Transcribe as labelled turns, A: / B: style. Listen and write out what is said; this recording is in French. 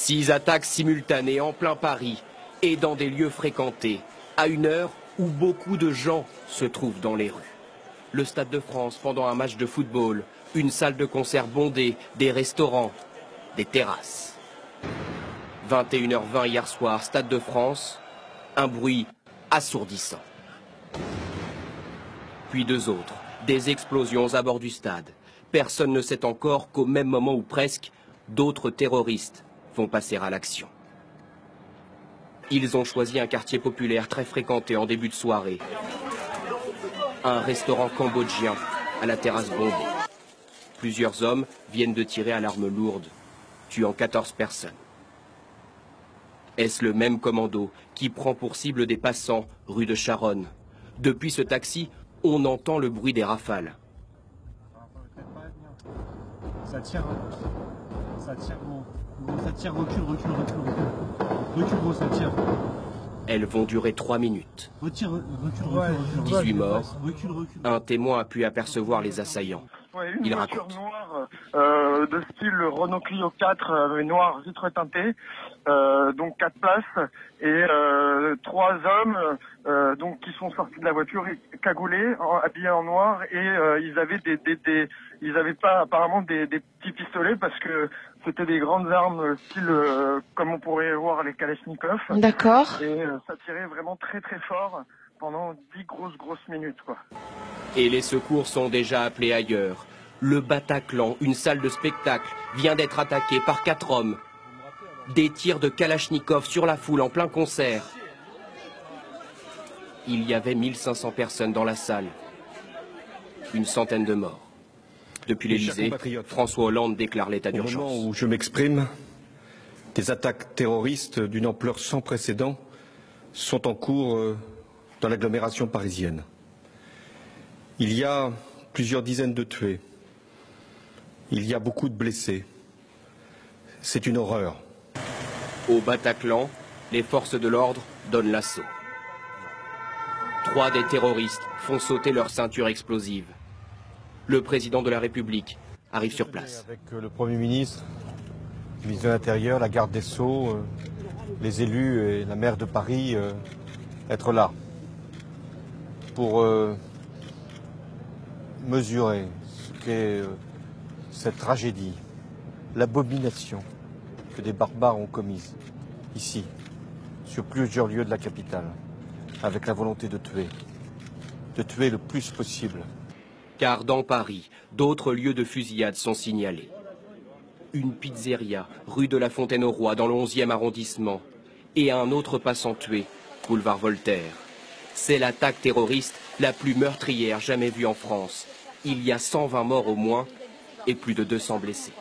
A: 6 attaques simultanées en plein Paris et dans des lieux fréquentés, à une heure où beaucoup de gens se trouvent dans les rues. Le Stade de France pendant un match de football, une salle de concert bondée, des restaurants, des terrasses. 21h20 hier soir, Stade de France, un bruit assourdissant. Puis 2 autres, des explosions à bord du stade. Personne ne sait encore qu'au même moment où presque, d'autres terroristes vont passer à l'action. Ils ont choisi un quartier populaire très fréquenté en début de soirée. Un restaurant cambodgien à la terrasse bombée. Plusieurs hommes viennent de tirer à l'arme lourde, tuant 14 personnes. Est-ce le même commando qui prend pour cible des passants rue de Charonne? Depuis ce taxi, on entend le bruit des rafales.
B: Ça tire, ça tire, ça tire, recule, gros, ça tire.
A: Elles vont durer 3 minutes.
B: Recule.
A: 18 morts. Un témoin a pu apercevoir les assaillants.
C: Ouais, une
A: Il
C: voiture
A: raconte.
C: noire de style Renault Clio 4, noir vitre teintée, donc 4 places, et 3 hommes donc qui sont sortis de la voiture cagoulés, habillés en noir, et ils avaient ils avaient pas apparemment des petits pistolets parce que c'était des grandes armes style comme on pourrait voir les Kalachnikov.
D: D'accord.
C: Et ça tirait vraiment très très fort pendant 10 grosses minutes, quoi.
A: Et les secours sont déjà appelés ailleurs. Le Bataclan, une salle de spectacle, vient d'être attaquée par 4 hommes. Des tirs de Kalachnikov sur la foule en plein concert. Il y avait 1500 personnes dans la salle. Une centaine de morts. Depuis l'Élysée, François Hollande déclare l'état d'urgence.
E: Au moment où je m'exprime, des attaques terroristes d'une ampleur sans précédent sont en cours dans l'agglomération parisienne. Il y a plusieurs dizaines de tués. Il y a beaucoup de blessés. C'est une horreur.
A: Au Bataclan, les forces de l'ordre donnent l'assaut. 3 des terroristes font sauter leur ceinture explosive. Le président de la République arrive sur place.
B: Avec le Premier ministre, le ministre de l'Intérieur, la garde des Sceaux, les élus et la maire de Paris, être là pour mesurer ce qu'est cette tragédie, l'abomination que des barbares ont commise ici, sur plusieurs lieux de la capitale, avec la volonté de tuer le plus possible.
A: Car dans Paris, d'autres lieux de fusillade sont signalés. Une pizzeria, rue de la Fontaine-au-Roi, dans le 11e arrondissement, et un autre passant tué, boulevard Voltaire. C'est l'attaque terroriste la plus meurtrière jamais vue en France. Il y a 120 morts au moins et plus de 200 blessés.